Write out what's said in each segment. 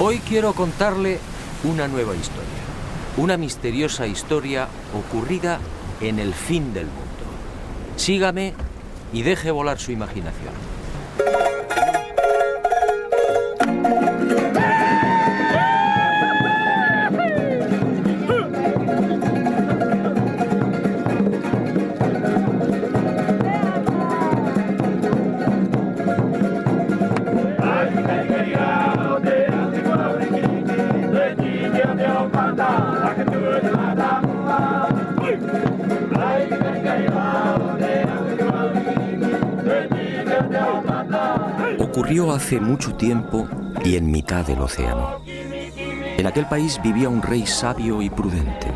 Hoy quiero contarle una nueva historia, una misteriosa historia ocurrida en el fin del mundo. Sígame y deje volar su imaginación. Ocurrió hace mucho tiempo y en mitad del océano. En aquel país vivía un rey sabio y prudente.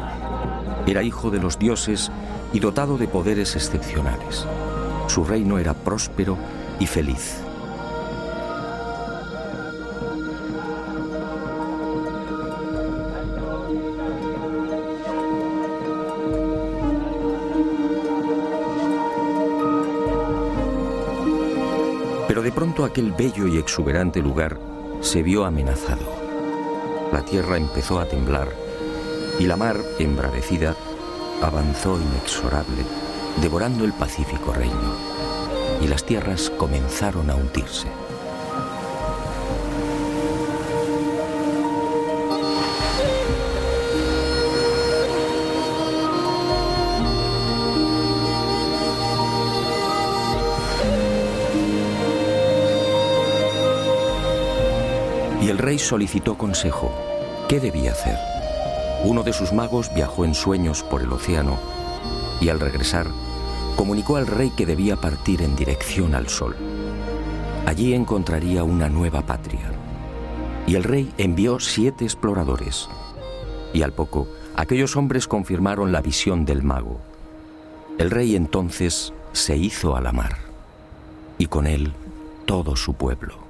Era hijo de los dioses y dotado de poderes excepcionales. Su reino era próspero y feliz. Pero de pronto aquel bello y exuberante lugar se vio amenazado. La tierra empezó a temblar y la mar, embravecida, avanzó inexorable, devorando el pacífico reino, y las tierras comenzaron a hundirse. Y el rey solicitó consejo. ¿Qué debía hacer? Uno de sus magos viajó en sueños por el océano y al regresar comunicó al rey que debía partir en dirección al sol. Allí encontraría una nueva patria. Y el rey envió 7 exploradores. Y al poco, aquellos hombres confirmaron la visión del mago. El rey entonces se hizo a la mar, y con él todo su pueblo.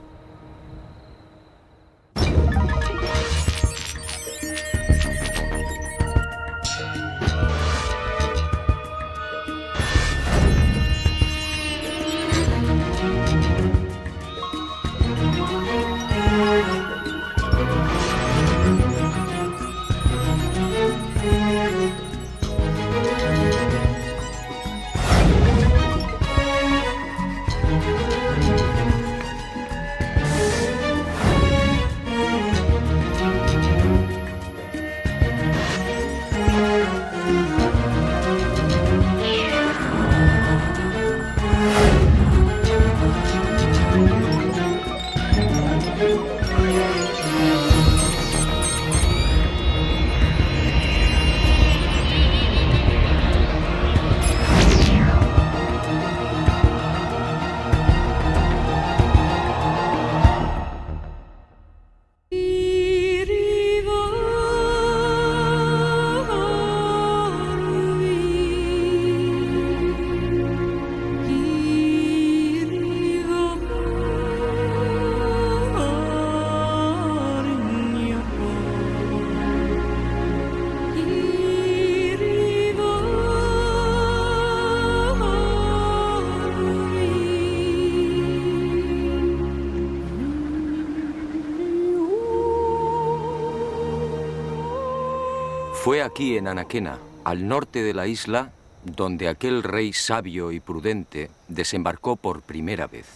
Fue aquí en Anaquena, al norte de la isla, donde aquel rey sabio y prudente desembarcó por primera vez.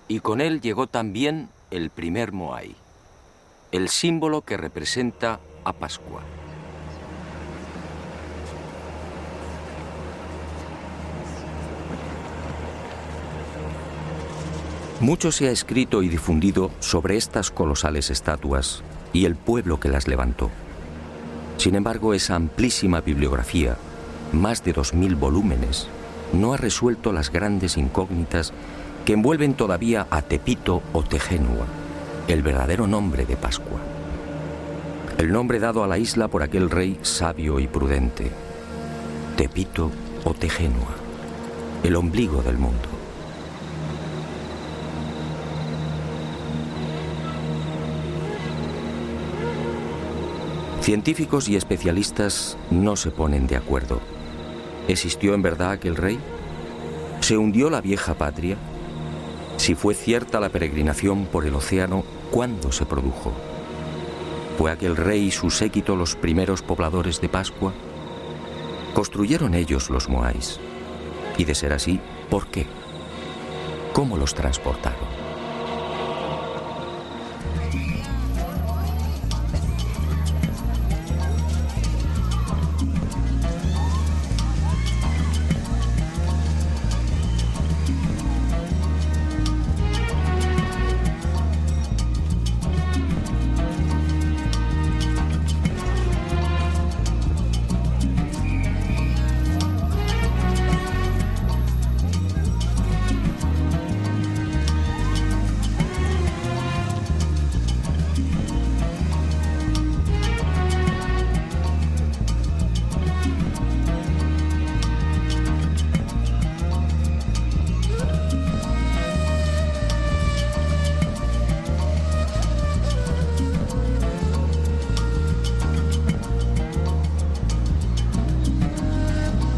Y con él llegó también el primer Moai, el símbolo que representa a Pascua. Mucho se ha escrito y difundido sobre estas colosales estatuas y el pueblo que las levantó. Sin embargo, esa amplísima bibliografía, más de 2000 volúmenes, no ha resuelto las grandes incógnitas que envuelven todavía a Tepito o Tejenua, el verdadero nombre de Pascua. el nombre dado a la isla por aquel rey sabio y prudente. Tepito o Tegenua, el ombligo del mundo. Científicos y especialistas no se ponen de acuerdo. ¿Existió en verdad aquel rey? ¿Se hundió la vieja patria? Si fue cierta la peregrinación por el océano, ¿cuándo se produjo? ¿Fue aquel rey y su séquito los primeros pobladores de Pascua? ¿Construyeron ellos los Moais? Y de ser así, ¿por qué? ¿Cómo los transportaron?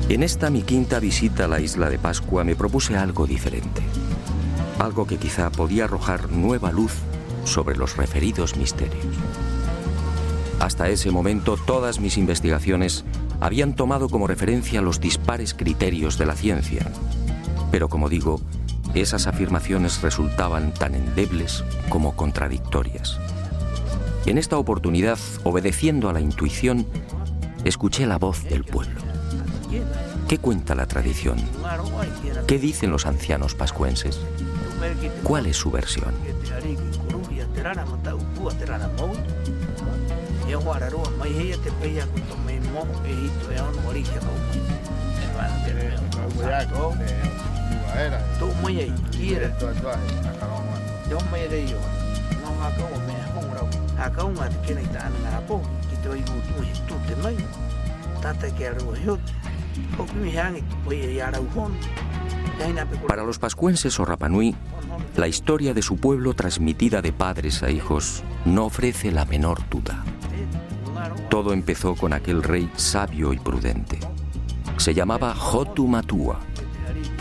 En esta mi quinta visita a la isla de Pascua me propuse algo diferente. Algo que quizá podía arrojar nueva luz sobre los referidos misterios. Hasta ese momento todas mis investigaciones habían tomado como referencia los dispares criterios de la ciencia. Pero como digo, esas afirmaciones resultaban tan endebles como contradictorias. Y en esta oportunidad, obedeciendo a la intuición, escuché la voz del pueblo. ¿Qué cuenta la tradición? ¿Qué dicen los ancianos pascuenses? ¿Cuál es su versión? Para los pascuenses o Rapanui, la historia de su pueblo transmitida de padres a hijos no ofrece la menor duda. Todo empezó con aquel rey sabio y prudente. Se llamaba Hotu Matua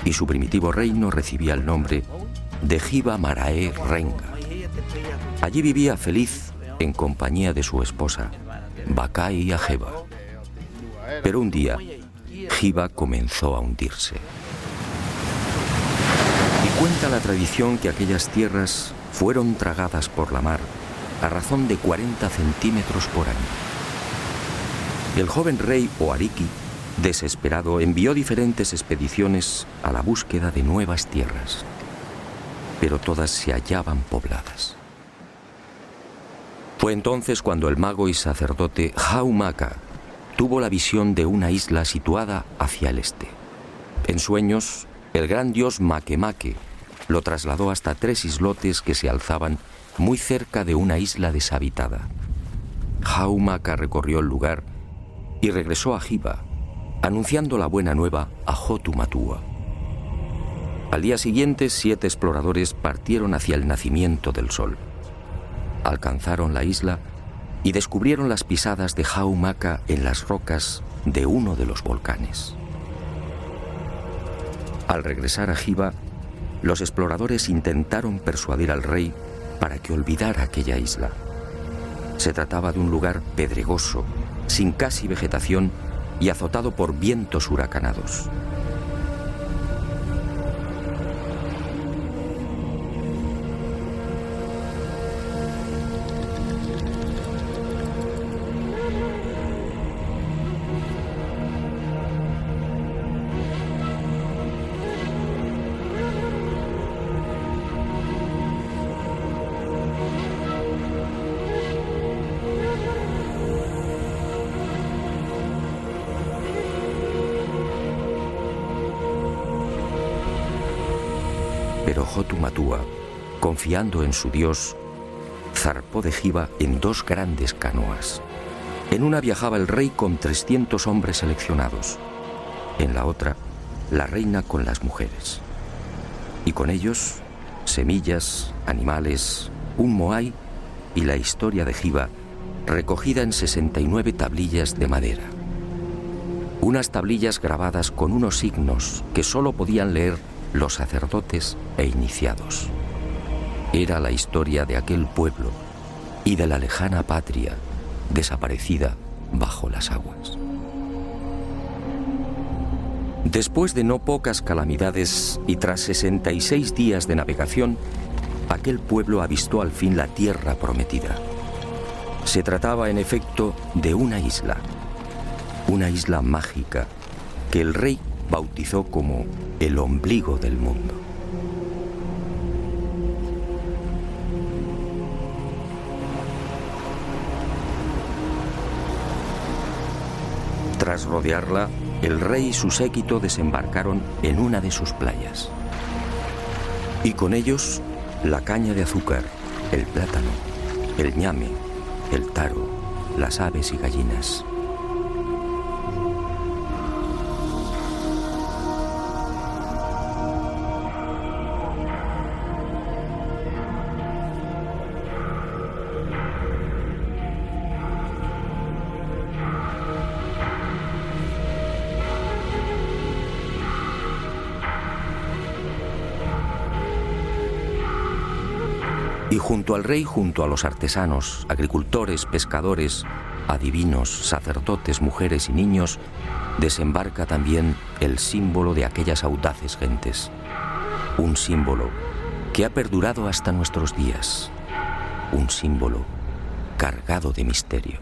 y su primitivo reino recibía el nombre de Hiva Marae Renga. Allí vivía feliz en compañía de su esposa, Bakai Ajeba. Pero un día, Hiva comenzó a hundirse. Y cuenta la tradición que aquellas tierras fueron tragadas por la mar a razón de 40 centímetros por año. El joven rey Oariki, desesperado, envió diferentes expediciones a la búsqueda de nuevas tierras, pero todas se hallaban pobladas. Fue entonces cuando el mago y sacerdote Haumaka tuvo la visión de una isla situada hacia el este. En sueños, el gran dios Makemake lo trasladó hasta 3 islotes que se alzaban muy cerca de una isla deshabitada. Haumaka recorrió el lugar y regresó a Hiva, anunciando la buena nueva a Hotu Matua. Al día siguiente, 7 exploradores partieron hacia el nacimiento del sol. Alcanzaron la isla y descubrieron las pisadas de Haumaka en las rocas de uno de los volcanes. Al regresar a Hiva, los exploradores intentaron persuadir al rey para que olvidara aquella isla. Se trataba de un lugar pedregoso, sin casi vegetación y azotado por vientos huracanados. Pero Hotu Matua, confiando en su dios, zarpó de Giva en 2 grandes canoas. En una viajaba el rey con 300 hombres seleccionados. En la otra, la reina con las mujeres. Y con ellos, semillas, animales, un moai y la historia de Giva, recogida en 69 tablillas de madera. Unas tablillas grabadas con unos signos que solo podían leer los sacerdotes e iniciados. Era la historia de aquel pueblo y de la lejana patria desaparecida bajo las aguas. Después de no pocas calamidades y tras 66 días de navegación, aquel pueblo avistó al fin la tierra prometida. Se trataba, en efecto, de una isla mágica que el rey bautizó como el ombligo del mundo. Tras rodearla, el rey y su séquito desembarcaron en una de sus playas. Y con ellos, la caña de azúcar, el plátano, el ñame, el taro, las aves y gallinas. Y junto al rey, junto a los artesanos, agricultores, pescadores, adivinos, sacerdotes, mujeres y niños, desembarca también el símbolo de aquellas audaces gentes. Un símbolo que ha perdurado hasta nuestros días. Un símbolo cargado de misterio.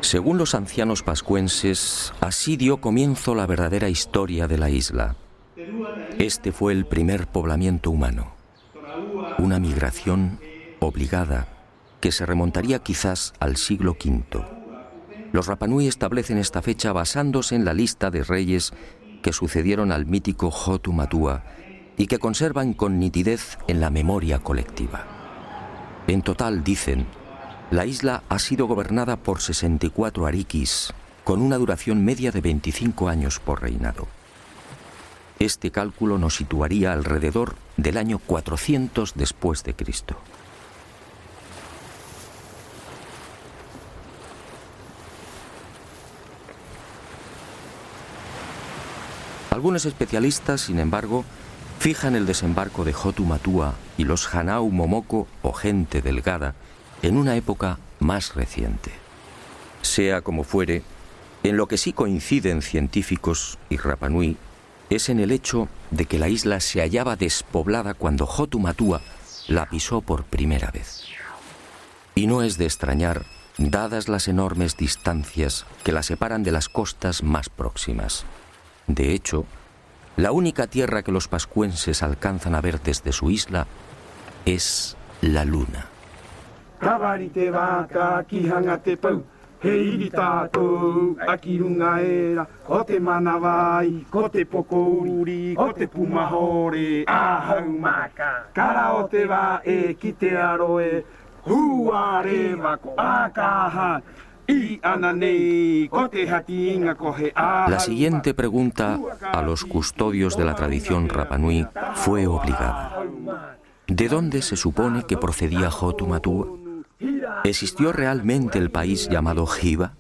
Según los ancianos pascuenses, así dio comienzo la verdadera historia de la isla. Este fue el primer poblamiento humano, una migración obligada que se remontaría quizás al siglo V. Los Rapanui establecen esta fecha basándose en la lista de reyes que sucedieron al mítico Hotu Matua y que conservan con nitidez en la memoria colectiva. En total, dicen, la isla ha sido gobernada por 64 arikis, con una duración media de 25 años por reinado. Este cálculo nos situaría alrededor del año 400 después de Cristo. Algunos especialistas, sin embargo, fijan el desembarco de Hotu Matua y los Hanau Momoko o gente delgada en una época más reciente. Sea como fuere, en lo que sí coinciden científicos y Rapanui es en el hecho de que la isla se hallaba despoblada cuando Hotu Matua la pisó por primera vez. Y no es de extrañar, dadas las enormes distancias que la separan de las costas más próximas. De hecho, la única tierra que los pascuenses alcanzan a ver desde su isla es la luna. Hei tātou, aki runga era, ko te manawai, ko te pokouri, ko te pumahore, ahau maka. Kara o te wā e ki te aroe, hua rewa ko akaha, I ananei, ko te hati inga ko he ahau. La siguiente pregunta a los custodios de la tradición Rapanui fue obligada. ¿De dónde se supone que procedía Hotu Matua? ¿Existió realmente el país llamado Giva?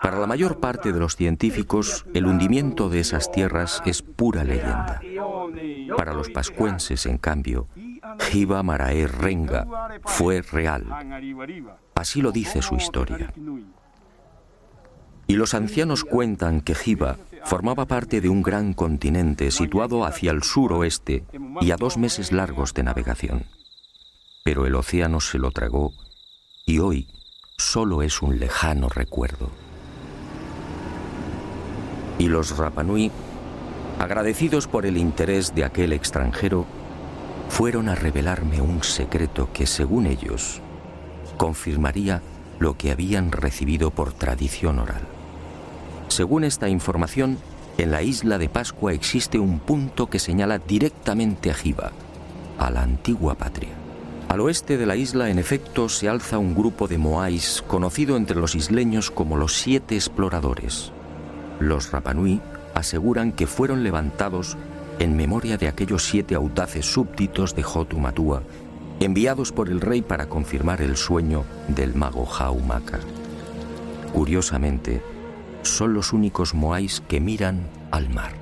Para la mayor parte de los científicos, el hundimiento de esas tierras es pura leyenda. Para los pascuenses, en cambio, Giva Marae Renga fue real. Así lo dice su historia. Y los ancianos cuentan que Giva formaba parte de un gran continente situado hacia el suroeste y a 2 meses largos de navegación. Pero el océano se lo tragó y hoy solo es un lejano recuerdo. Y los Rapanui, agradecidos por el interés de aquel extranjero, fueron a revelarme un secreto que, según ellos, confirmaría lo que habían recibido por tradición oral. Según esta información, en la isla de Pascua existe un punto que señala directamente a Hiva, a la antigua patria. Al oeste de la isla, en efecto, se alza un grupo de moais conocido entre los isleños como los 7 exploradores. Los Rapanui aseguran que fueron levantados en memoria de aquellos 7 audaces súbditos de Hotu Matua, enviados por el rey para confirmar el sueño del mago Haumaka. Curiosamente, son los únicos moais que miran al mar.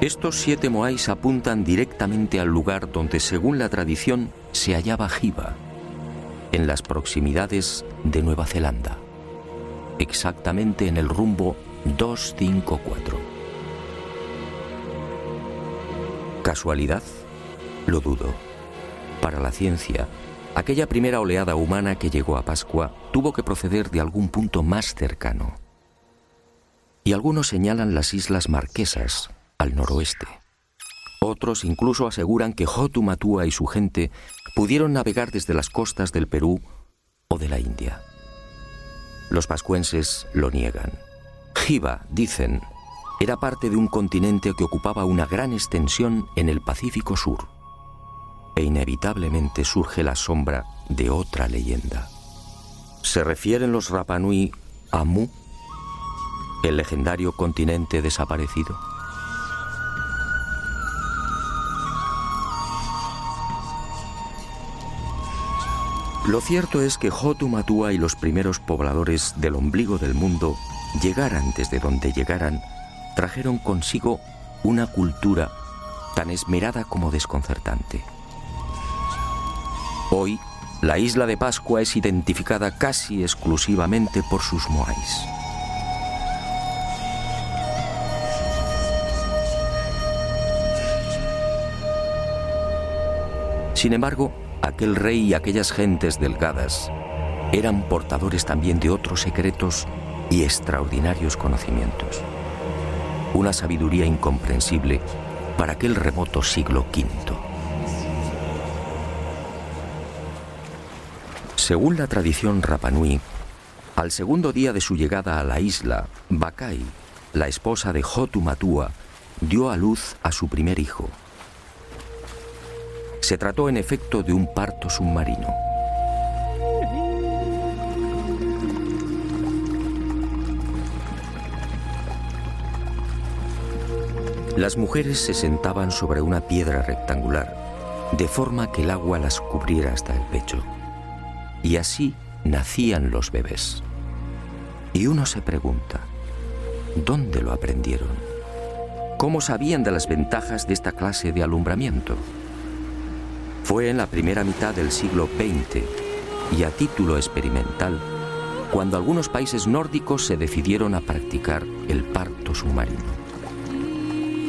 Estos 7 moais apuntan directamente al lugar donde, según la tradición, se hallaba Hiva, en las proximidades de Nueva Zelanda, exactamente en el rumbo 254. ¿Casualidad? Lo dudo. Para la ciencia, aquella primera oleada humana que llegó a Pascua tuvo que proceder de algún punto más cercano. Y algunos señalan las Islas Marquesas, al noroeste. Otros incluso aseguran que Hotu Matua y su gente pudieron navegar desde las costas del Perú o de la India. Los pascuenses lo niegan. Hiva, dicen, era parte de un continente que ocupaba una gran extensión en el Pacífico Sur. E inevitablemente surge la sombra de otra leyenda. ¿Se refieren los Rapanui a Mu, el legendario continente desaparecido? Lo cierto es que Hotu Matua y los primeros pobladores del ombligo del mundo, llegaran desde donde llegaran, trajeron consigo una cultura tan esmerada como desconcertante. Hoy, la isla de Pascua es identificada casi exclusivamente por sus moais. Sin embargo, aquel rey y aquellas gentes delgadas eran portadores también de otros secretos y extraordinarios conocimientos. Una sabiduría incomprensible para aquel remoto siglo V. Según la tradición Rapanui, al segundo día de su llegada a la isla, Bakai, la esposa de Hotu Matua, dio a luz a su primer hijo. Se trató en efecto de un parto submarino. Las mujeres se sentaban sobre una piedra rectangular, de forma que el agua las cubriera hasta el pecho. Y así nacían los bebés. Y uno se pregunta, ¿dónde lo aprendieron? ¿Cómo sabían de las ventajas de esta clase de alumbramiento? Fue en la primera mitad del siglo XX y a título experimental cuando algunos países nórdicos se decidieron a practicar el parto submarino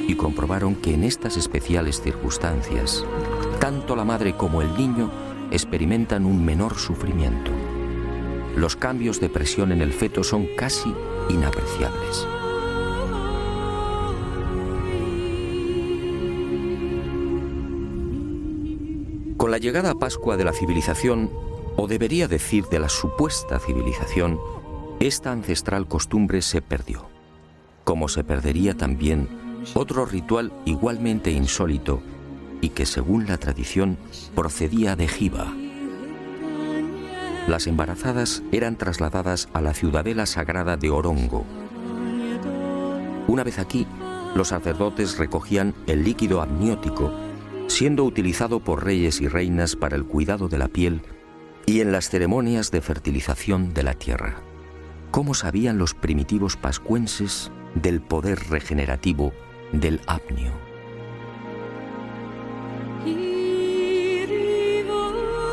y comprobaron que en estas especiales circunstancias tanto la madre como el niño experimentan un menor sufrimiento. Los cambios de presión en el feto son casi inapreciables. Con la llegada a Pascua de la civilización, o debería decir de la supuesta civilización, esta ancestral costumbre se perdió, como se perdería también otro ritual igualmente insólito y que, según la tradición, procedía de Hiva. Las embarazadas eran trasladadas a la ciudadela sagrada de Orongo. Una vez aquí, los sacerdotes recogían el líquido amniótico, siendo utilizado por reyes y reinas para el cuidado de la piel y en las ceremonias de fertilización de la tierra. ¿Cómo sabían los primitivos pascuenses del poder regenerativo del apnio?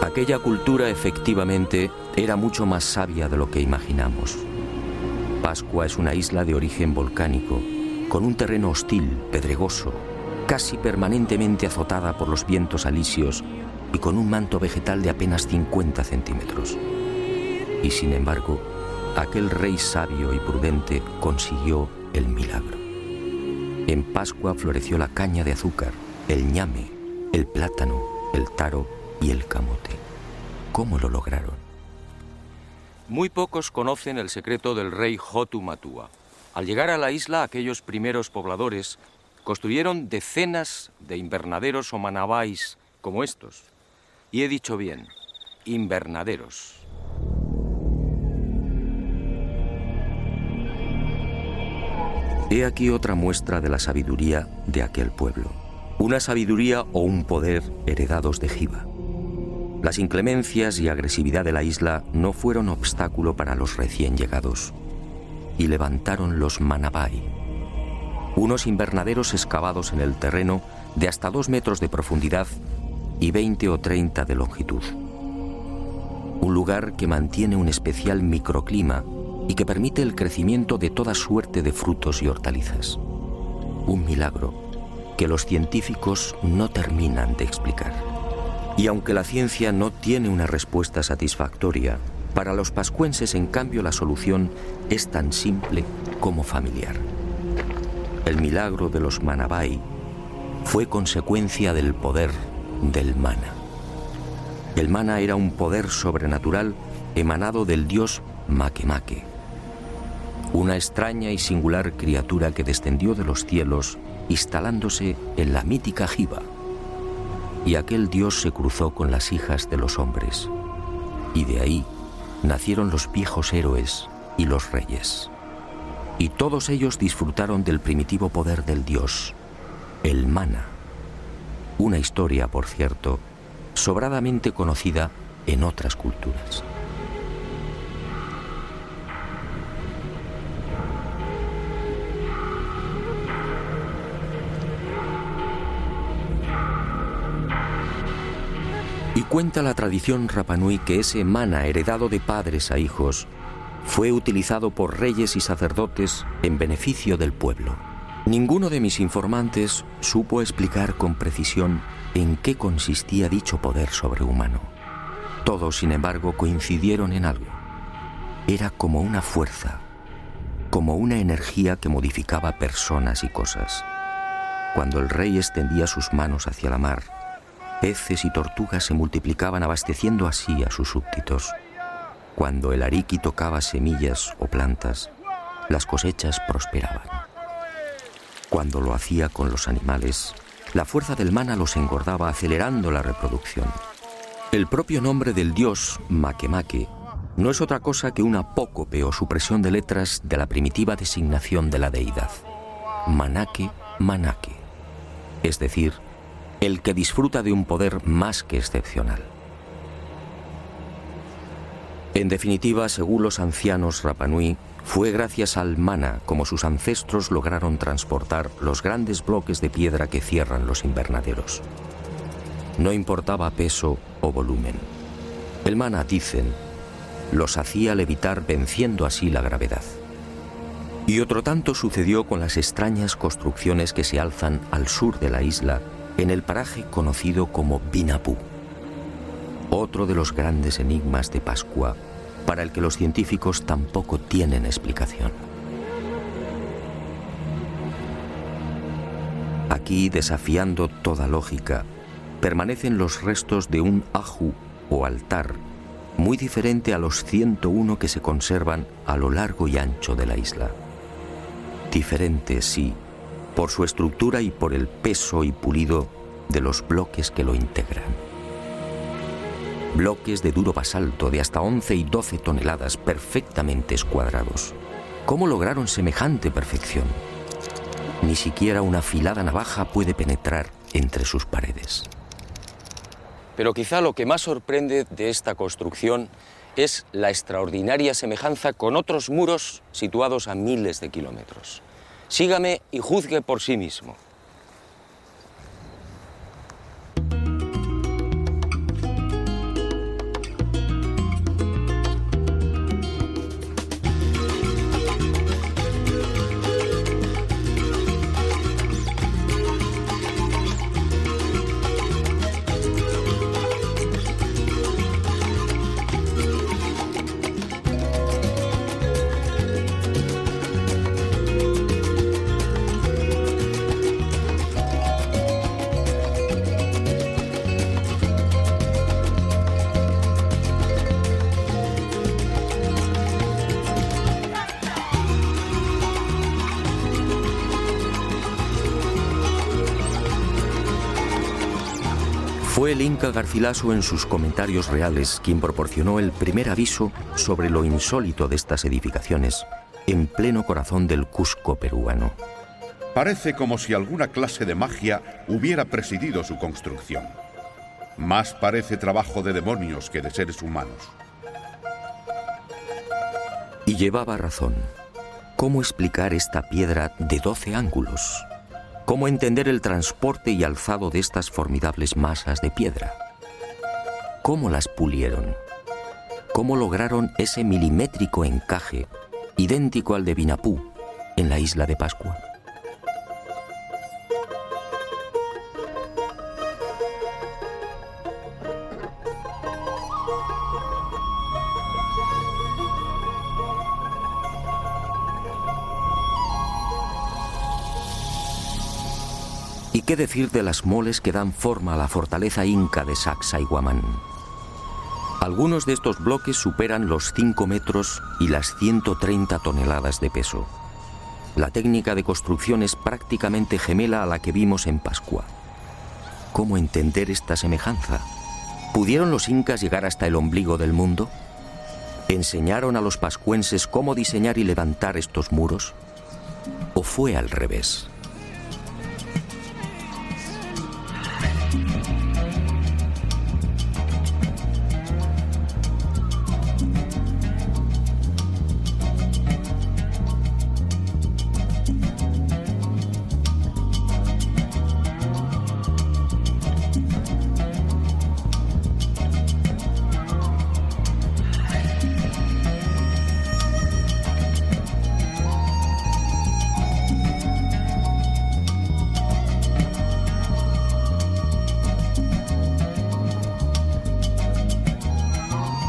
Aquella cultura efectivamente era mucho más sabia de lo que imaginamos. Pascua es una isla de origen volcánico, con un terreno hostil, pedregoso, casi permanentemente azotada por los vientos alisios y con un manto vegetal de apenas 50 centímetros. Y sin embargo, aquel rey sabio y prudente consiguió el milagro. En Pascua floreció la caña de azúcar, el ñame, el plátano, el taro y el camote. ¿Cómo lo lograron? Muy pocos conocen el secreto del rey Hotu Matua. Al llegar a la isla, aquellos primeros pobladores construyeron decenas de invernaderos o manabais como estos. Y he dicho bien, invernaderos. He aquí otra muestra de la sabiduría de aquel pueblo. Una sabiduría o un poder heredados de Hiva. Las inclemencias y agresividad de la isla no fueron obstáculo para los recién llegados. Y levantaron los manabai, unos invernaderos excavados en el terreno de hasta 2 metros de profundidad y 20 o 30 de longitud. Un lugar que mantiene un especial microclima y que permite el crecimiento de toda suerte de frutos y hortalizas. Un milagro que los científicos no terminan de explicar. Y aunque la ciencia no tiene una respuesta satisfactoria, para los pascuenses, en cambio, la solución es tan simple como familiar. El milagro de los manabai fue consecuencia del poder del mana. El mana era un poder sobrenatural emanado del dios Makemake, una extraña y singular criatura que descendió de los cielos instalándose en la mítica Hiva. Y aquel dios se cruzó con las hijas de los hombres, y de ahí nacieron los viejos héroes y los reyes. Y todos ellos disfrutaron del primitivo poder del dios, el mana. Una historia, por cierto, sobradamente conocida en otras culturas. Y cuenta la tradición Rapanui que ese mana heredado de padres a hijos fue utilizado por reyes y sacerdotes en beneficio del pueblo. Ninguno de mis informantes supo explicar con precisión en qué consistía dicho poder sobrehumano. Todos, sin embargo, coincidieron en algo. Era como una fuerza, como una energía que modificaba personas y cosas. Cuando el rey extendía sus manos hacia la mar, peces y tortugas se multiplicaban, abasteciendo así a sus súbditos. Cuando el ariqui tocaba semillas o plantas, las cosechas prosperaban. Cuando lo hacía con los animales, la fuerza del mana los engordaba, acelerando la reproducción. El propio nombre del dios, Makemake, no es otra cosa que un apócope o supresión de letras de la primitiva designación de la deidad. Manake, Manake. Es decir, el que disfruta de un poder más que excepcional. En definitiva, según los ancianos Rapanui, fue gracias al mana como sus ancestros lograron transportar los grandes bloques de piedra que cierran los invernaderos. No importaba peso o volumen. El mana, dicen, los hacía levitar, venciendo así la gravedad. Y otro tanto sucedió con las extrañas construcciones que se alzan al sur de la isla, en el paraje conocido como Binapú. Otro de los grandes enigmas de Pascua, para el que los científicos tampoco tienen explicación. Aquí, desafiando toda lógica, permanecen los restos de un aju o altar, muy diferente a los 101 que se conservan a lo largo y ancho de la isla. Diferente, sí, por su estructura y por el peso y pulido de los bloques que lo integran. Bloques de duro basalto de hasta 11 y 12 toneladas perfectamente escuadrados. ¿Cómo lograron semejante perfección? Ni siquiera una afilada navaja puede penetrar entre sus paredes. Pero quizá lo que más sorprende de esta construcción es la extraordinaria semejanza con otros muros situados a miles de kilómetros. Sígame y juzgue por sí mismo. Fue el Inca Garcilaso en sus comentarios reales quien proporcionó el primer aviso sobre lo insólito de estas edificaciones en pleno corazón del Cusco peruano. Parece como si alguna clase de magia hubiera presidido su construcción. Más parece trabajo de demonios que de seres humanos. Y llevaba razón. ¿Cómo explicar esta piedra de 12 ángulos? ¿Cómo entender el transporte y alzado de estas formidables masas de piedra? ¿Cómo las pulieron? ¿Cómo lograron ese milimétrico encaje idéntico al de Vinapú en la isla de Pascua? ¿Y qué decir de las moles que dan forma a la fortaleza inca de Sacsayhuamán? Algunos de estos bloques superan los 5 metros y las 130 toneladas de peso. La técnica de construcción es prácticamente gemela a la que vimos en Pascua. ¿Cómo entender esta semejanza? ¿Pudieron los incas llegar hasta el ombligo del mundo? ¿Enseñaron a los pascuenses cómo diseñar y levantar estos muros? ¿O fue al revés?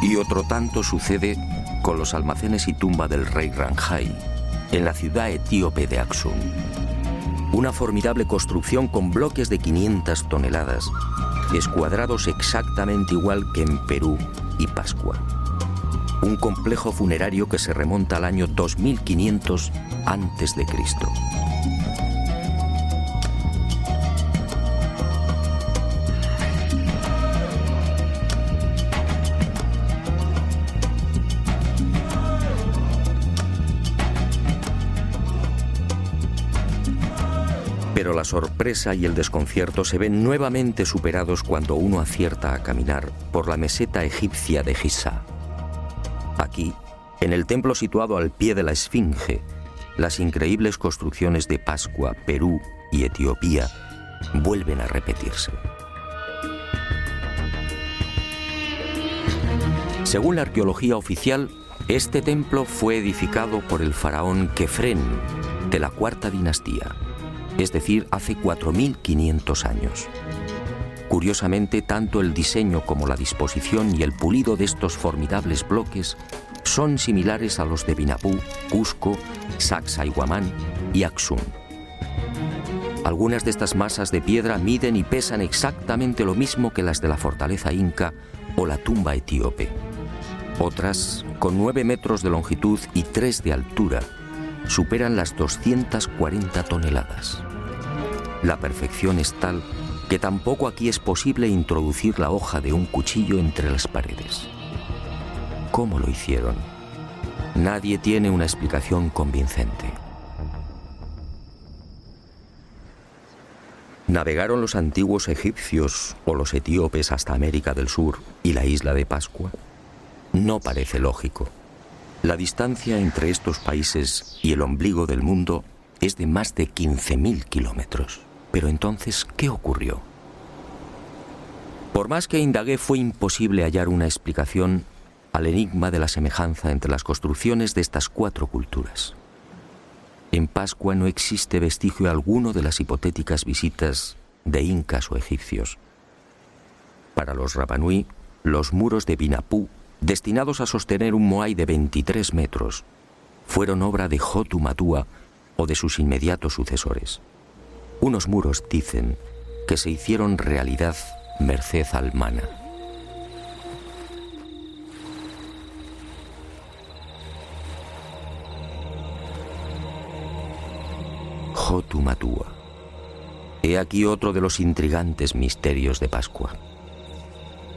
Y otro tanto sucede con los almacenes y tumba del rey Ranjai, en la ciudad etíope de Aksum. Una formidable construcción con bloques de 500 toneladas, escuadrados exactamente igual que en Perú y Pascua. Un complejo funerario que se remonta al año 2500 a.C. Pero la sorpresa y el desconcierto se ven nuevamente superados cuando uno acierta a caminar por la meseta egipcia de Giza. Aquí, en el templo situado al pie de la Esfinge, las increíbles construcciones de Pascua, Perú y Etiopía vuelven a repetirse. Según la arqueología oficial, este templo fue edificado por el faraón Kefren de la cuarta dinastía, es decir, hace 4.500 años. Curiosamente, tanto el diseño como la disposición y el pulido de estos formidables bloques son similares a los de Vinapú, Cusco, Sacsayhuamán y Aksum. Algunas de estas masas de piedra miden y pesan exactamente lo mismo que las de la fortaleza inca o la tumba etíope. Otras, con 9 metros de longitud y 3 de altura, superan las 240 toneladas. La perfección es tal que tampoco aquí es posible introducir la hoja de un cuchillo entre las paredes. ¿Cómo lo hicieron? Nadie tiene una explicación convincente. ¿Navegaron los antiguos egipcios o los etíopes hasta América del Sur y la isla de Pascua? No parece lógico. La distancia entre estos países y el ombligo del mundo es de más de 15.000 kilómetros. Pero entonces, ¿qué ocurrió? Por más que indagué, fue imposible hallar una explicación al enigma de la semejanza entre las construcciones de estas 4 culturas. En Pascua no existe vestigio alguno de las hipotéticas visitas de incas o egipcios. Para los Rapanui, los muros de Vinapú, destinados a sostener un moai de 23 metros, fueron obra de Hotu Matua o de sus inmediatos sucesores. Unos muros, dicen, que se hicieron realidad merced al mana. Hotu Matua. He aquí otro de los intrigantes misterios de Pascua.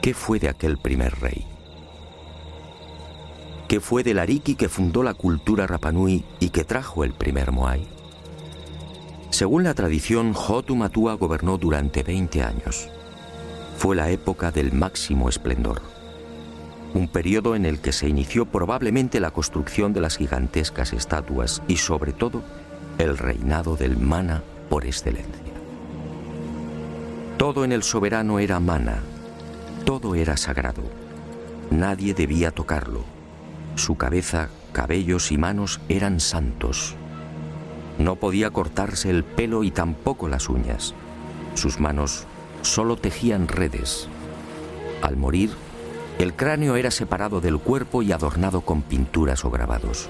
¿Qué fue de aquel primer rey? ¿Qué fue del Ariki que fundó la cultura Rapanui y que trajo el primer Moai? Según la tradición, Hotu Matua gobernó durante 20 años. Fue la época del máximo esplendor. Un periodo en el que se inició probablemente la construcción de las gigantescas estatuas y, sobre todo, el reinado del mana por excelencia. Todo en el soberano era mana, todo era sagrado. Nadie debía tocarlo. Su cabeza, cabellos y manos eran santos. No podía cortarse el pelo y tampoco las uñas. Sus manos solo tejían redes. Al morir, el cráneo era separado del cuerpo y adornado con pinturas o grabados.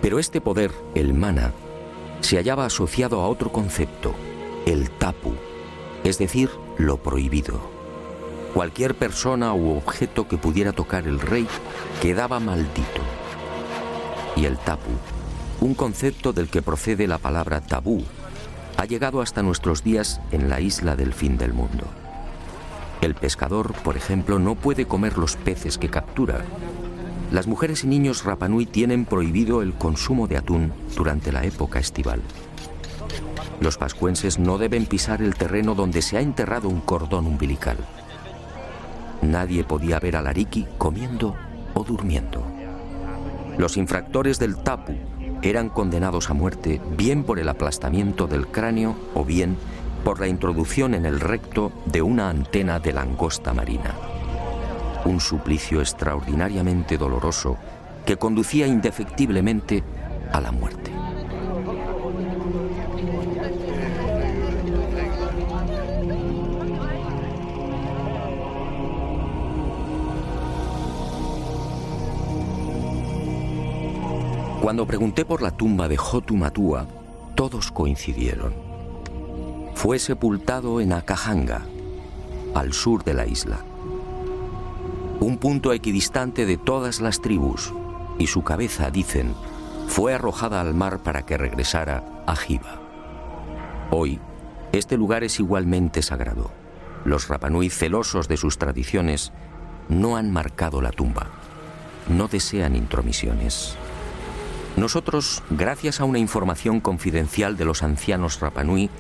Pero este poder, el mana, se hallaba asociado a otro concepto, el tapu, es decir, lo prohibido. Cualquier persona u objeto que pudiera tocar el rey quedaba maldito. Y el tapu, un concepto del que procede la palabra tabú, ha llegado hasta nuestros días en la isla del fin del mundo. El pescador, por ejemplo, no puede comer los peces que captura. Las mujeres y niños Rapanui tienen prohibido el consumo de atún durante la época estival. Los pascuenses no deben pisar el terreno donde se ha enterrado un cordón umbilical. Nadie podía ver al Ariki comiendo o durmiendo. Los infractores del tapu eran condenados a muerte bien por el aplastamiento del cráneo o bien por la introducción en el recto de una antena de langosta marina. Un suplicio extraordinariamente doloroso que conducía indefectiblemente a la muerte. Cuando pregunté por la tumba de Hotu Matua, todos coincidieron. Fue sepultado en Akahanga, al sur de la isla. Un punto equidistante de todas las tribus, y su cabeza, dicen, fue arrojada al mar para que regresara a Hiva. Hoy, este lugar es igualmente sagrado. Los Rapanui, celosos de sus tradiciones, no han marcado la tumba. No desean intromisiones. Nosotros, gracias a una información confidencial de los ancianos Rapanui,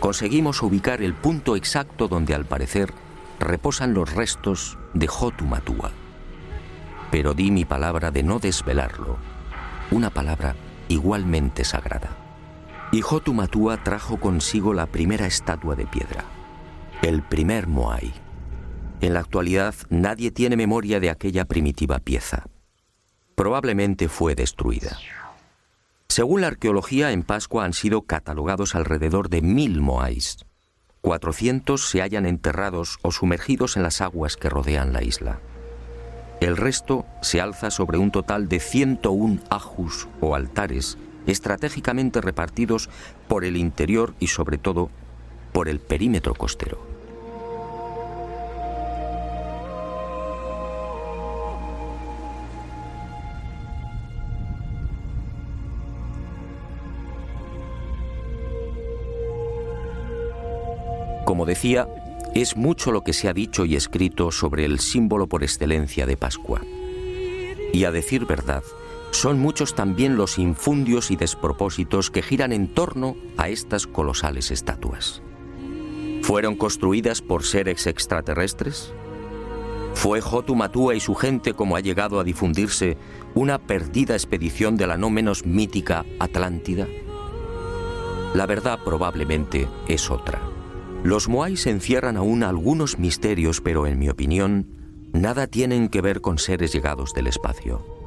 conseguimos ubicar el punto exacto donde, al parecer, reposan los restos de Hotu Matua. Pero di mi palabra de no desvelarlo, una palabra igualmente sagrada. Y Hotu Matua trajo consigo la primera estatua de piedra, el primer Moai. En la actualidad, nadie tiene memoria de aquella primitiva pieza. Probablemente fue destruida. Según la arqueología, en Pascua han sido catalogados alrededor de 1000 moais. 400 se hallan enterrados o sumergidos en las aguas que rodean la isla. El resto se alza sobre un total de 101 ajus o altares estratégicamente repartidos por el interior y, sobre todo, por el perímetro costero. Como decía, es mucho lo que se ha dicho y escrito sobre el símbolo por excelencia de Pascua. Y a decir verdad, son muchos también los infundios y despropósitos que giran en torno a estas colosales estatuas. ¿Fueron construidas por seres extraterrestres? ¿Fue Hotu Matua y su gente, como ha llegado a difundirse, una perdida expedición de la no menos mítica Atlántida? La verdad probablemente es otra. Los moais encierran aún algunos misterios, pero en mi opinión, nada tienen que ver con seres llegados del espacio.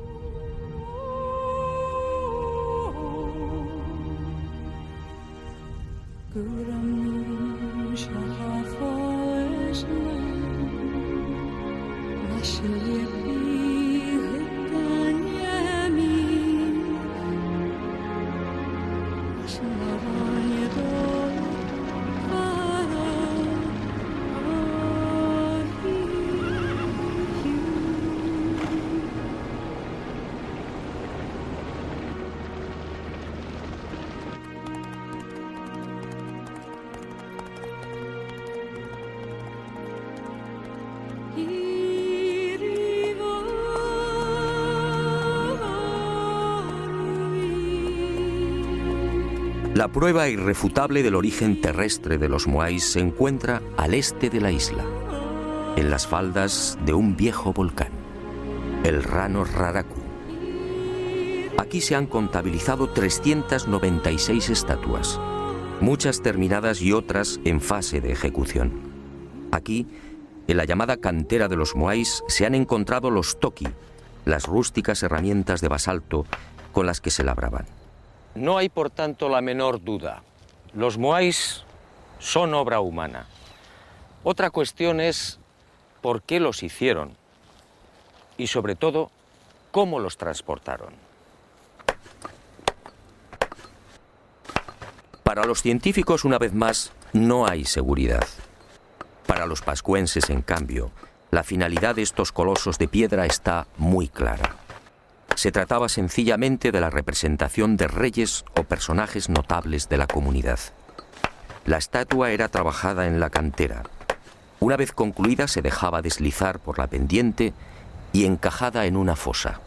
La prueba irrefutable del origen terrestre de los moais se encuentra al este de la isla, en las faldas de un viejo volcán, el Rano Raraku. Aquí se han contabilizado 396 estatuas, muchas terminadas y otras en fase de ejecución. Aquí, en la llamada cantera de los moais, se han encontrado los toki, las rústicas herramientas de basalto con las que se labraban. No hay, por tanto, la menor duda. Los moais son obra humana. Otra cuestión es por qué los hicieron y, sobre todo, cómo los transportaron. Para los científicos, una vez más, no hay seguridad. Para los pascuenses, en cambio, la finalidad de estos colosos de piedra está muy clara. Se trataba sencillamente de la representación de reyes o personajes notables de la comunidad. La estatua era trabajada en la cantera. Una vez concluida, se dejaba deslizar por la pendiente y encajada en una fosa.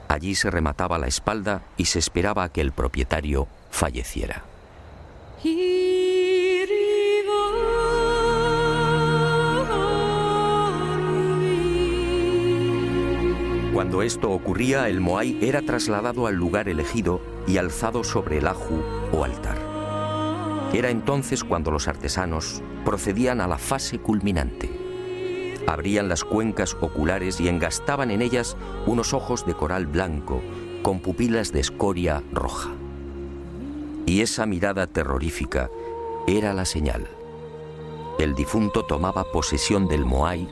Allí se remataba la espalda y se esperaba a que el propietario falleciera. Cuando esto ocurría, el moai era trasladado al lugar elegido y alzado sobre el aju o altar. Era entonces cuando los artesanos procedían a la fase culminante. Abrían las cuencas oculares y engastaban en ellas unos ojos de coral blanco con pupilas de escoria roja. Y esa mirada terrorífica era la señal. El difunto tomaba posesión del moai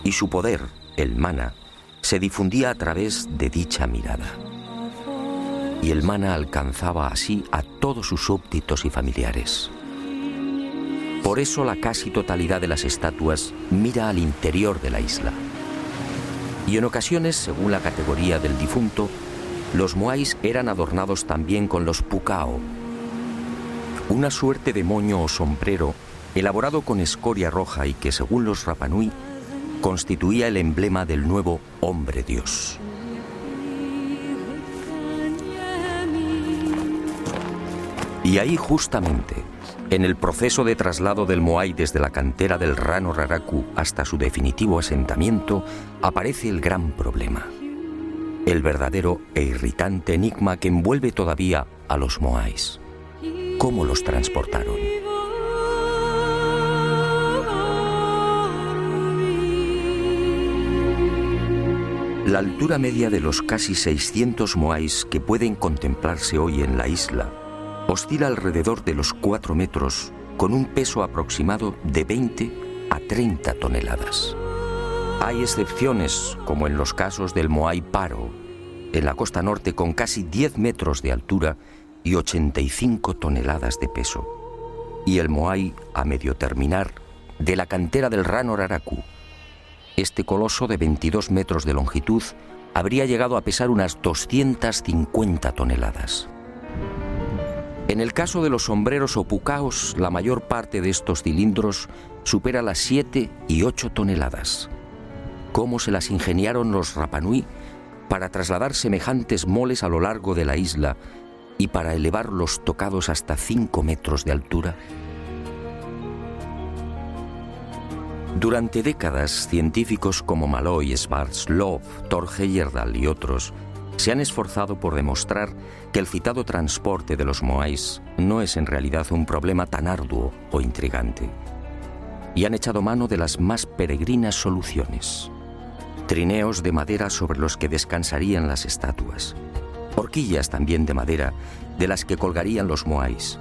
y su poder, el mana, se difundía a través de dicha mirada. Y el mana alcanzaba así a todos sus súbditos y familiares. Por eso la casi totalidad de las estatuas mira al interior de la isla. Y en ocasiones, según la categoría del difunto, los moais eran adornados también con los pukao, una suerte de moño o sombrero elaborado con escoria roja y que, según los Rapanui, constituía el emblema del nuevo hombre Dios. Y ahí justamente, en el proceso de traslado del moai desde la cantera del Rano Raraku hasta su definitivo asentamiento, aparece el gran problema. El verdadero e irritante enigma que envuelve todavía a los moais. ¿Cómo los transportaron? La altura media de los casi 600 moais que pueden contemplarse hoy en la isla oscila alrededor de los 4 metros, con un peso aproximado de 20 a 30 toneladas. Hay excepciones, como en los casos del moai paro, en la costa norte, con casi 10 metros de altura y 85 toneladas de peso. Y el moai, a medio terminar, de la cantera del Rano Raraku. Este coloso de 22 metros de longitud habría llegado a pesar unas 250 toneladas. En el caso de los sombreros o pucaos, la mayor parte de estos cilindros supera las 7 y 8 toneladas. ¿Cómo se las ingeniaron los Rapanui para trasladar semejantes moles a lo largo de la isla y para elevar los tocados hasta 5 metros de altura? Durante décadas, científicos como Malloy, Schwarzkopf, Thor Heyerdahl y otros se han esforzado por demostrar que el citado transporte de los moais no es en realidad un problema tan arduo o intrigante. Y han echado mano de las más peregrinas soluciones. Trineos de madera sobre los que descansarían las estatuas. Horquillas también de madera de las que colgarían los moais.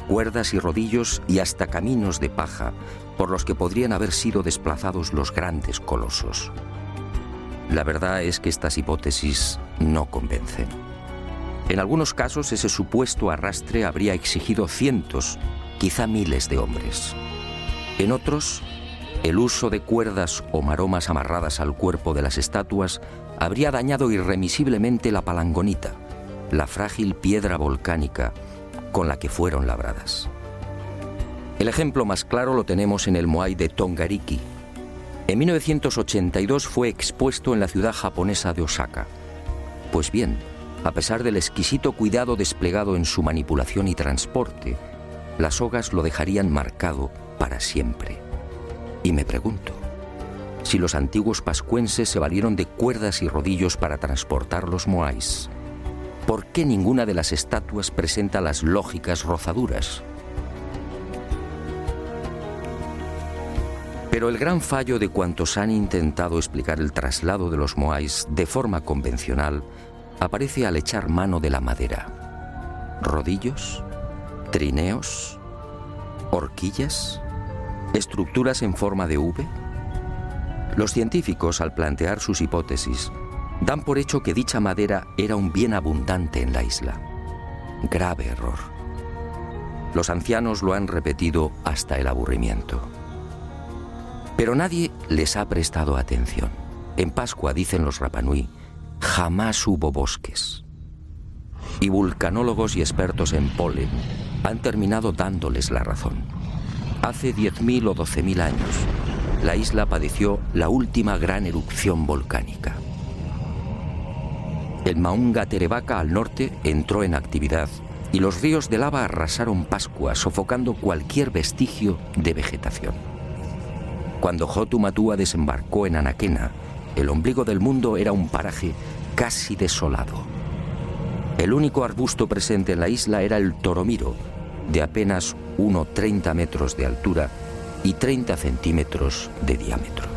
Cuerdas y rodillos y hasta caminos de paja por los que podrían haber sido desplazados los grandes colosos. La verdad es que estas hipótesis no convencen. En algunos casos, ese supuesto arrastre habría exigido cientos, quizá miles de hombres. En otros, el uso de cuerdas o maromas amarradas al cuerpo de las estatuas habría dañado irremisiblemente la palangonita, la frágil piedra volcánica con la que fueron labradas. El ejemplo más claro lo tenemos en el moai de Tongariki. En 1982 fue expuesto en la ciudad japonesa de Osaka. Pues bien, A pesar del exquisito cuidado desplegado en su manipulación y transporte, las sogas lo dejarían marcado para siempre. Y me pregunto, si los antiguos pascuenses se valieron de cuerdas y rodillos para transportar los moais, ¿por qué ninguna de las estatuas presenta las lógicas rozaduras? Pero el gran fallo de cuantos han intentado explicar el traslado de los moais de forma convencional aparece al echar mano de la madera. ¿Rodillos? ¿Trineos? ¿Horquillas? ¿Estructuras en forma de V? Los científicos, al plantear sus hipótesis, dan por hecho que dicha madera era un bien abundante en la isla. Grave error. Los ancianos lo han repetido hasta el aburrimiento. Pero nadie les ha prestado atención. En Pascua, dicen los Rapanui, jamás hubo bosques. Y vulcanólogos y expertos en polen han terminado dándoles la razón. Hace 10.000 o 12.000 años, la isla padeció la última gran erupción volcánica. El Maunga Terevaca al norte entró en actividad y los ríos de lava arrasaron Pascua, sofocando cualquier vestigio de vegetación. Cuando Hotu Matua desembarcó en Anaquena, el ombligo del mundo era un paraje casi desolado. El único arbusto presente en la isla era el toromiro, de apenas 1,30 metros de altura y 30 centímetros de diámetro.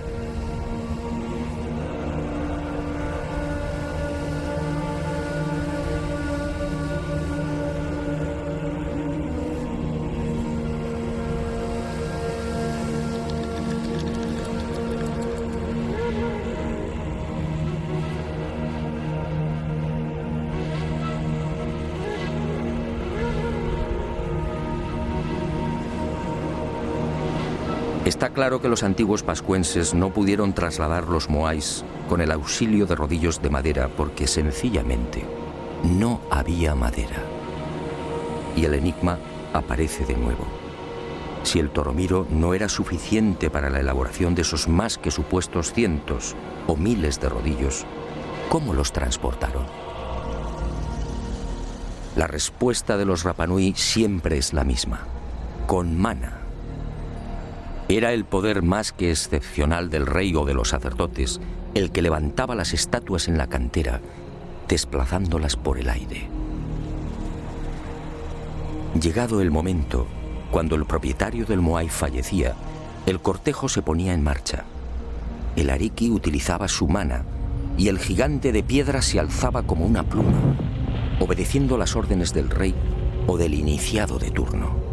Está claro que los antiguos pascuenses no pudieron trasladar los moais con el auxilio de rodillos de madera porque sencillamente no había madera. Y el enigma aparece de nuevo. Si el toromiro no era suficiente para la elaboración de esos más que supuestos cientos o miles de rodillos, ¿cómo los transportaron? La respuesta de los Rapanui siempre es la misma: con mana. Era el poder más que excepcional del rey o de los sacerdotes el que levantaba las estatuas en la cantera, desplazándolas por el aire. Llegado el momento, cuando el propietario del moai fallecía, el cortejo se ponía en marcha. El ariki utilizaba su mana y el gigante de piedra se alzaba como una pluma, obedeciendo las órdenes del rey o del iniciado de turno.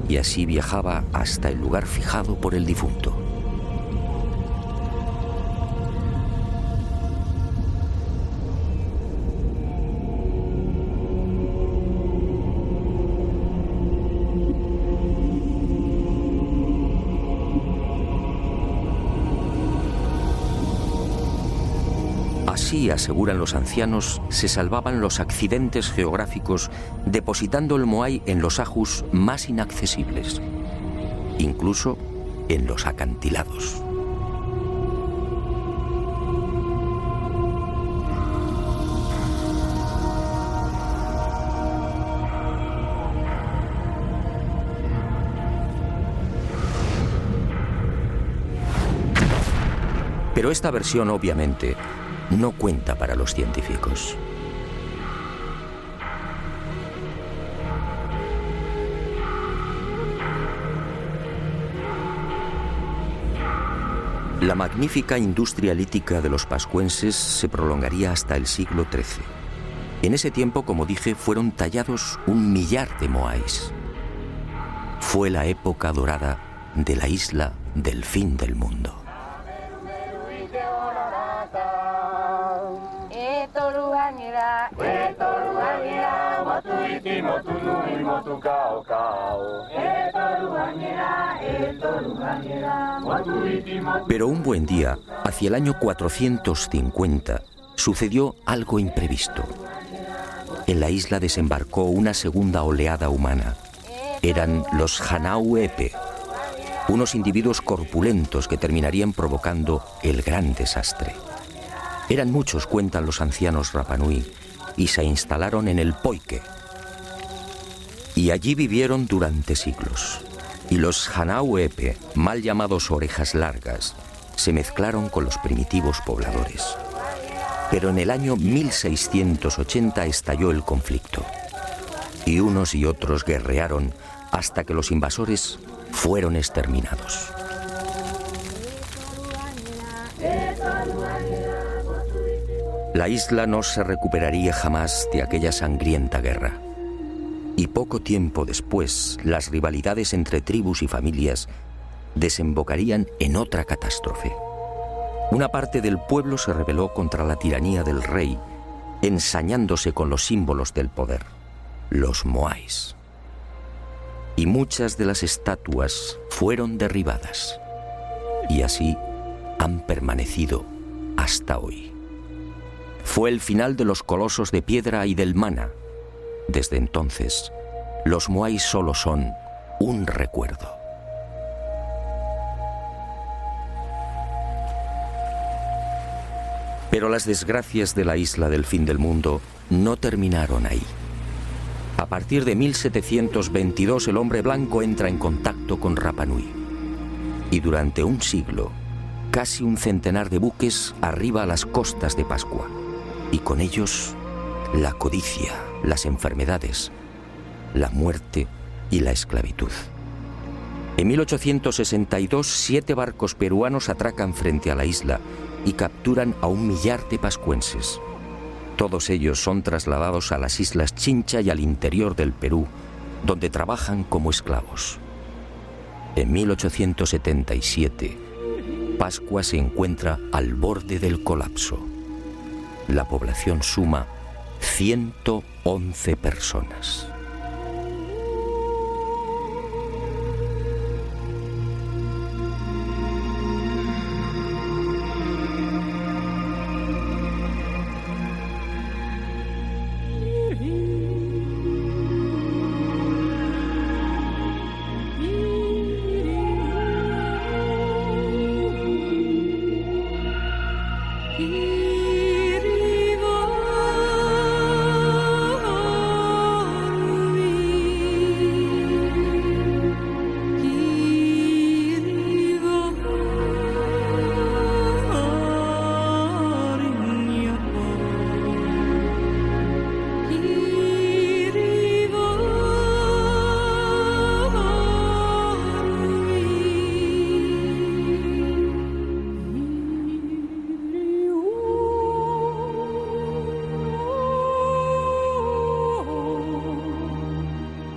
Y así viajaba hasta el lugar fijado por el difunto. Así, aseguran los ancianos, se salvaban los accidentes geográficos depositando el moai en los ajus más inaccesibles, incluso en los acantilados. Pero esta versión, obviamente, no cuenta para los científicos. La magnífica industria lítica de los pascuenses se prolongaría hasta el siglo XIII. En ese tiempo, como dije, fueron tallados 1 millar de moais. Fue la época dorada de la isla del fin del mundo. Pero un buen día, hacia el año 450, sucedió algo imprevisto. En la isla desembarcó una segunda oleada humana. Eran los Hanau Epe, unos individuos corpulentos que terminarían provocando el gran desastre. Eran muchos, cuentan los ancianos Rapanui, y se instalaron en el Poike. Y allí vivieron durante siglos. Y los Hanauepe, mal llamados orejas largas, se mezclaron con los primitivos pobladores. Pero en el año 1680 estalló el conflicto. Y unos y otros guerrearon hasta que los invasores fueron exterminados. La isla no se recuperaría jamás de aquella sangrienta guerra. Y poco tiempo después, las rivalidades entre tribus y familias desembocarían en otra catástrofe. Una parte del pueblo se rebeló contra la tiranía del rey, ensañándose con los símbolos del poder, los moais. Y muchas de las estatuas fueron derribadas. Y así han permanecido hasta hoy. Fue el final de los colosos de piedra y del mana. Desde entonces, los moais solo son un recuerdo. Pero las desgracias de la isla del fin del mundo no terminaron ahí. A partir de 1722 el hombre blanco entra en contacto con Rapa Nui. Y durante un siglo, casi un centenar de buques arriba a las costas de Pascua. Y con ellos, la codicia, las enfermedades, la muerte y la esclavitud. En 1862, 7 barcos peruanos atracan frente a la isla y capturan a 1 millar de pascuenses. Todos ellos son trasladados a las islas Chincha y al interior del Perú, donde trabajan como esclavos. En 1877, Pascua se encuentra al borde del colapso. La población suma 111 personas.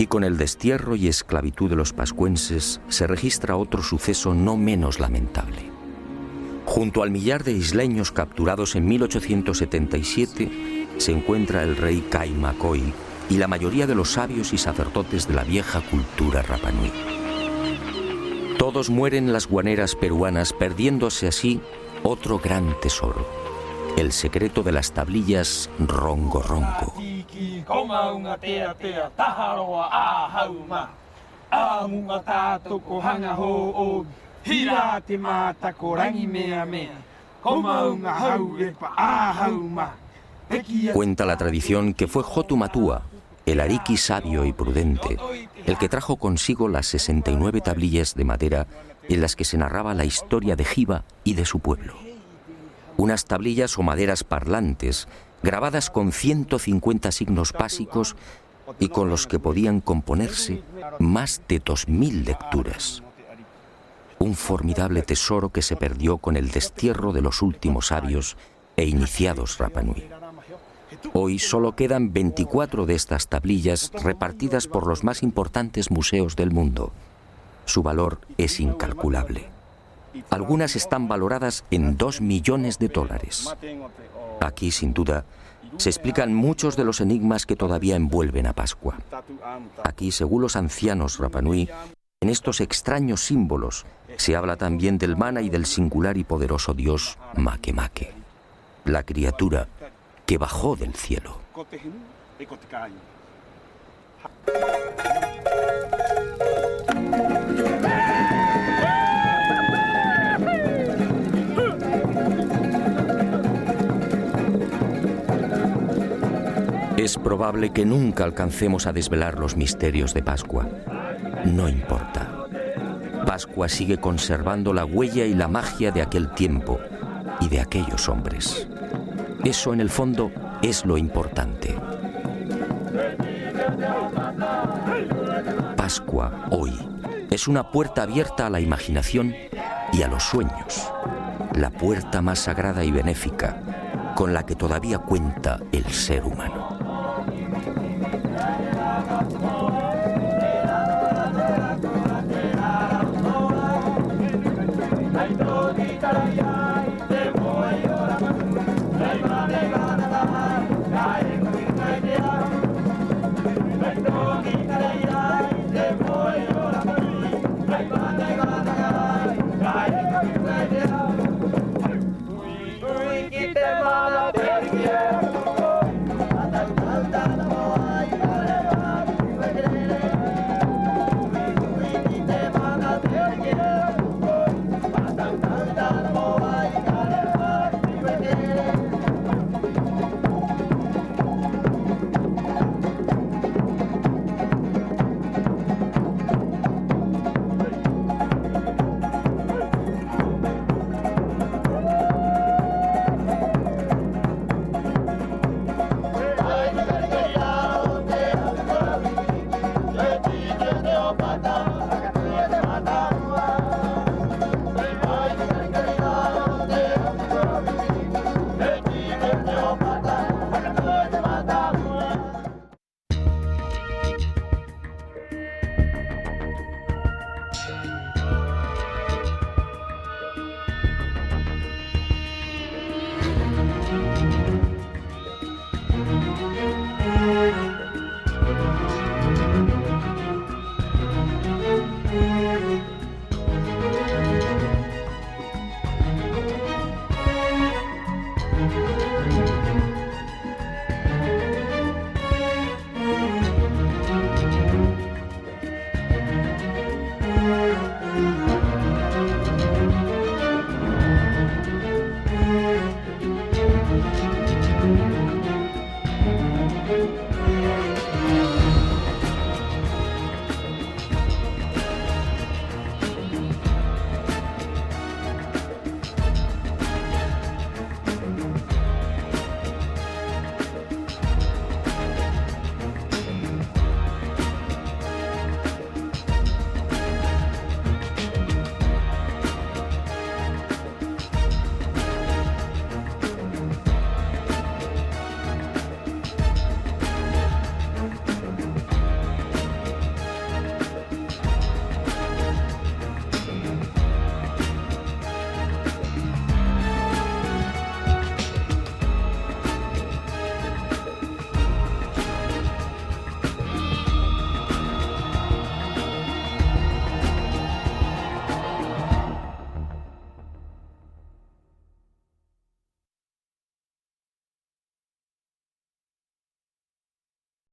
Y con el destierro y esclavitud de los pascuenses se registra otro suceso no menos lamentable. Junto al millar de isleños capturados en 1877 se encuentra el rey Caimacoy y la mayoría de los sabios y sacerdotes de la vieja cultura Rapa Nui. Todos mueren en las guaneras peruanas, perdiéndose así otro gran tesoro, el secreto de las tablillas Rongo Rongo. Cuenta la tradición que fue Jotumatua, el ariqui sabio y prudente, el que trajo consigo las 69 tablillas de madera en las que se narraba la historia de Jiva y de su pueblo. Unas tablillas o maderas parlantes, grabadas con 150 signos básicos y con los que podían componerse más de 2000 lecturas. Un formidable tesoro que se perdió con el destierro de los últimos sabios e iniciados Rapa Nui. Hoy solo quedan 24 de estas tablillas repartidas por los más importantes museos del mundo. Su valor es incalculable. Algunas están valoradas en $2 millones. Aquí, sin duda, se explican muchos de los enigmas que todavía envuelven a Pascua. Aquí, según los ancianos Rapa Nui, en estos extraños símbolos se habla también del mana y del singular y poderoso dios Makemake, la criatura que bajó del cielo. Es probable que nunca alcancemos a desvelar los misterios de Pascua. No importa. Pascua sigue conservando la huella y la magia de aquel tiempo y de aquellos hombres. Eso, en el fondo, es lo importante. Pascua, hoy, es una puerta abierta a la imaginación y a los sueños. La puerta más sagrada y benéfica con la que todavía cuenta el ser humano.